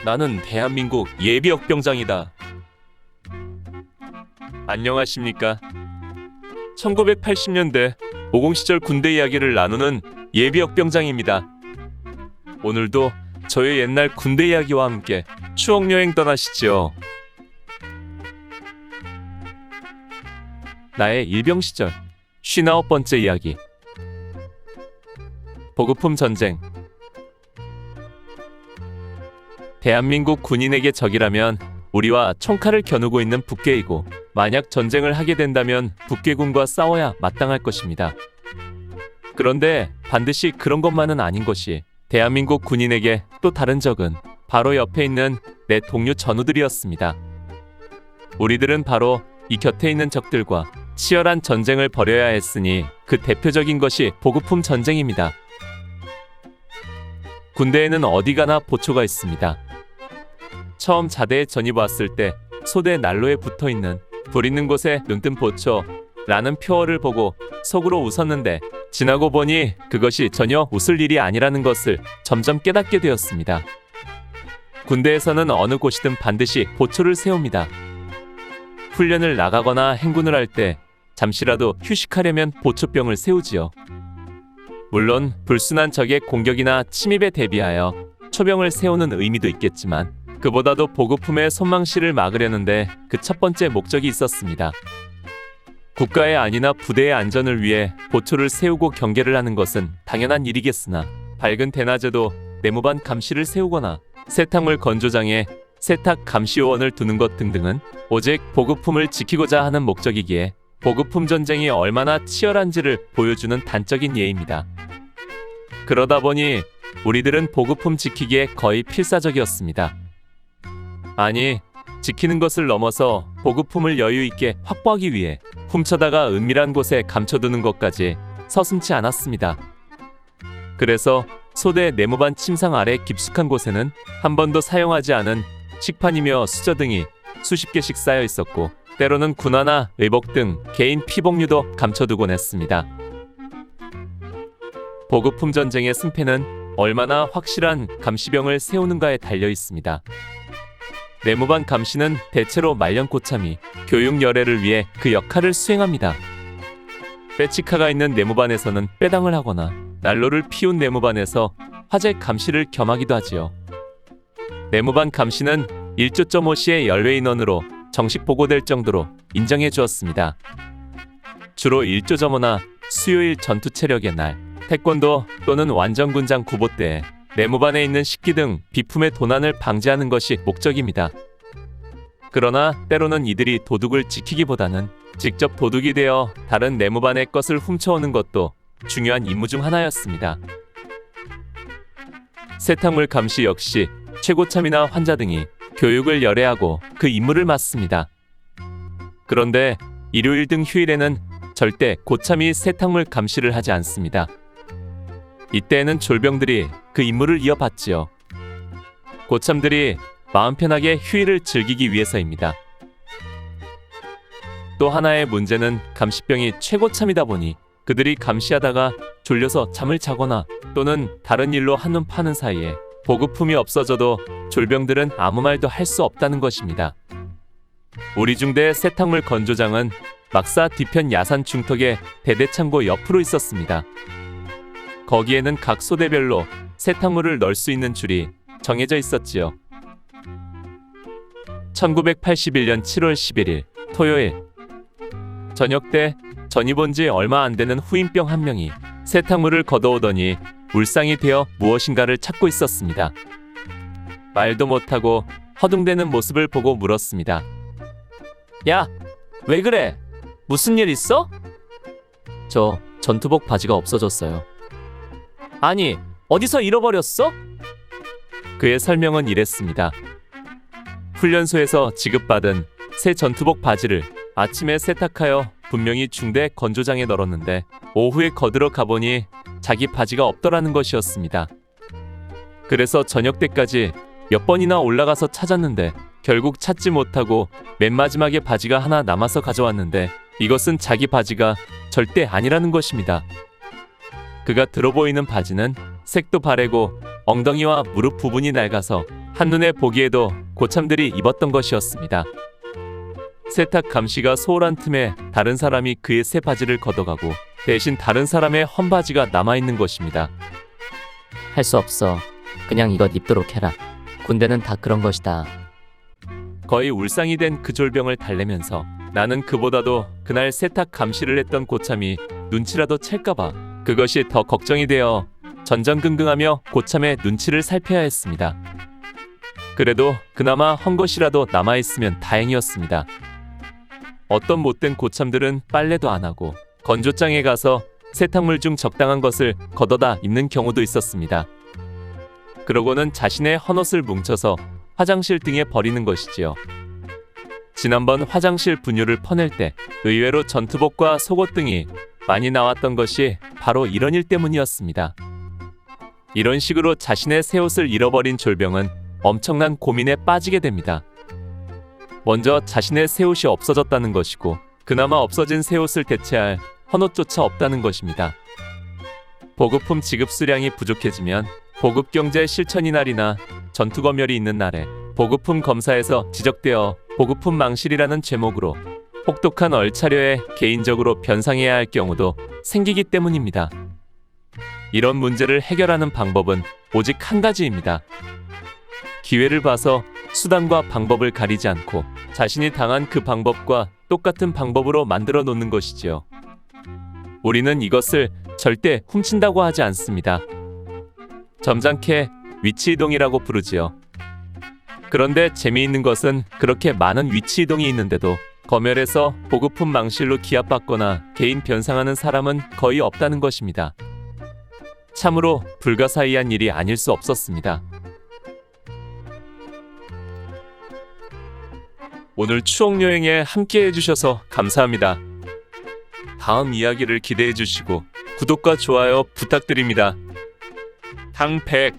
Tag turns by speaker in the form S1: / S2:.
S1: 나는 대한민국 예비역병장이다. 안녕하십니까? 1980년대 50 시절 군대 이야기를 나누는 예비역병장입니다. 오늘도 저의 옛날 군대 이야기와 함께 추억여행 떠나시죠. 나의 일병 시절 59번째 이야기. 보급품 전쟁. 대한민국 군인에게 적이라면 우리와 총칼을 겨누고 있는 북괴이고, 만약 전쟁을 하게 된다면 북괴군과 싸워야 마땅할 것입니다. 그런데 반드시 그런 것만은 아닌 것이 대한민국 군인에게 또 다른 적은 바로 옆에 있는 내 동료 전우들이었습니다. 우리들은 바로 이 곁에 있는 적들과 치열한 전쟁을 벌여야 했으니 그 대표적인 것이 보급품 전쟁입니다. 군대에는 어디 가나 보초가 있습니다. 처음 자대에 전입 왔을 때 소대 난로에 붙어있는 불 있는 곳에 눈뜬 보초라는 표어를 보고 속으로 웃었는데, 지나고 보니 그것이 전혀 웃을 일이 아니라는 것을 점점 깨닫게 되었습니다. 군대에서는 어느 곳이든 반드시 보초를 세웁니다. 훈련을 나가거나 행군을 할 때 잠시라도 휴식하려면 보초병을 세우지요. 물론 불순한 적의 공격이나 침입에 대비하여 초병을 세우는 의미도 있겠지만, 그보다도 보급품의 손망실을 막으려는데 그 첫 번째 목적이 있었습니다. 국가의 안위나 부대의 안전을 위해 보초를 세우고 경계를 하는 것은 당연한 일이겠으나, 밝은 대낮에도 내무반 감시를 세우거나 세탁물 건조장에 세탁 감시요원을 두는 것 등등은 오직 보급품을 지키고자 하는 목적이기에 보급품 전쟁이 얼마나 치열한지를 보여주는 단적인 예입니다. 그러다 보니 우리들은 보급품 지키기에 거의 필사적이었습니다. 아니, 지키는 것을 넘어서 보급품을 여유 있게 확보하기 위해 훔쳐다가 은밀한 곳에 감춰두는 것까지 서슴지 않았습니다. 그래서 소대 내무반 침상 아래 깊숙한 곳에는 한 번도 사용하지 않은 식판이며 수저 등이 수십 개씩 쌓여 있었고, 때로는 군화나 의복 등 개인 피복류도 감춰두곤 했습니다. 보급품 전쟁의 승패는 얼마나 확실한 감시병을 세우는가에 달려 있습니다. 내무반 감시는 대체로 말년 고참이 교육 열애를 위해 그 역할을 수행합니다. 빼치카가 있는 내무반에서는 빼당을 하거나 난로를 피운 내무반에서 화재 감시를 겸하기도 하지요. 내무반 감시는 1.5시의 연례 인원으로 정식 보고될 정도로 인정해 주었습니다. 주로 1.5나 수요일 전투 체력의 날, 태권도 또는 완전군장 구보 때에 내무반에 있는 식기 등 비품의 도난을 방지하는 것이 목적입니다. 그러나 때로는 이들이 도둑을 지키기보다는 직접 도둑이 되어 다른 내무반의 것을 훔쳐오는 것도 중요한 임무 중 하나였습니다. 세탁물 감시 역시 최고참이나 환자 등이 교육을 열애하고 그 임무를 맡습니다. 그런데 일요일 등 휴일에는 절대 고참이 세탁물 감시를 하지 않습니다. 이때에는 졸병들이 그 임무를 이어받지요. 고참들이 마음 편하게 휴일을 즐기기 위해서입니다. 또 하나의 문제는 감시병이 최고참이다 보니 그들이 감시하다가 졸려서 잠을 자거나 또는 다른 일로 한눈 파는 사이에 보급품이 없어져도 졸병들은 아무 말도 할 수 없다는 것입니다. 우리 중대 세탁물 건조장은 막사 뒤편 야산 중턱에 대대창고 옆으로 있었습니다. 거기에는 각 소대별로 세탁물을 넣을 수 있는 줄이 정해져 있었지요. 1981년 7월 11일 토요일 저녁 때 전입 온 지 얼마 안 되는 후임병 한 명이 세탁물을 걷어오더니 울상이 되어 무엇인가를 찾고 있었습니다. 말도 못하고 허둥대는 모습을 보고 물었습니다. 야, 왜 그래? 무슨 일 있어? 저 전투복 바지가 없어졌어요. 아니, 어디서 잃어버렸어? 그의 설명은 이랬습니다. 훈련소에서 지급받은 새 전투복 바지를 아침에 세탁하여 분명히 중대 건조장에 널었는데 오후에 거들어 가보니 자기 바지가 없더라는 것이었습니다. 그래서 저녁 때까지 몇 번이나 올라가서 찾았는데 결국 찾지 못하고 맨 마지막에 바지가 하나 남아서 가져왔는데, 이것은 자기 바지가 절대 아니라는 것입니다. 그가 들어보이는 바지는 색도 바래고 엉덩이와 무릎 부분이 낡아서 한눈에 보기에도 고참들이 입었던 것이었습니다. 세탁 감시가 소홀한 틈에 다른 사람이 그의 새 바지를 걷어가고 대신 다른 사람의 헌 바지가 남아있는 것입니다.
S2: 할 수 없어. 그냥 이것 입도록 해라. 군대는 다 그런 것이다.
S1: 거의 울상이 된 그 졸병을 달래면서 나는 그보다도 그날 세탁 감시를 했던 고참이 눈치라도 챌까봐 그것이 더 걱정이 되어 전전긍긍하며 고참의 눈치를 살펴야 했습니다. 그래도 그나마 헌 것이라도 남아있으면 다행이었습니다. 어떤 못된 고참들은 빨래도 안 하고 건조장에 가서 세탁물 중 적당한 것을 걷어다 입는 경우도 있었습니다. 그러고는 자신의 헌옷을 뭉쳐서 화장실 등에 버리는 것이지요. 지난번 화장실 분유를 퍼낼 때 의외로 전투복과 속옷 등이 많이 나왔던 것이 바로 이런 일 때문이었습니다. 이런 식으로 자신의 새 옷을 잃어버린 졸병은 엄청난 고민에 빠지게 됩니다. 먼저 자신의 새 옷이 없어졌다는 것이고 그나마 없어진 새 옷을 대체할 헌옷조차 없다는 것입니다. 보급품 지급 수량이 부족해지면 보급경제 실천이 날이나 전투검열이 있는 날에 보급품 검사에서 지적되어 보급품 망실이라는 제목으로 혹독한 얼차려에 개인적으로 변상해야 할 경우도 생기기 때문입니다. 이런 문제를 해결하는 방법은 오직 한 가지입니다. 기회를 봐서 수단과 방법을 가리지 않고 자신이 당한 그 방법과 똑같은 방법으로 만들어 놓는 것이지요. 우리는 이것을 절대 훔친다고 하지 않습니다. 점잖게 위치이동이라고 부르지요. 그런데 재미있는 것은 그렇게 많은 위치이동이 있는데도 검열에서 보급품 망실로 기합받거나 개인 변상하는 사람은 거의 없다는 것입니다. 참으로 불가사의한 일이 아닐 수 없었습니다. 오늘 추억여행에 함께 해주셔서 감사합니다. 다음 이야기를 기대해 주시고 구독과 좋아요 부탁드립니다. 당백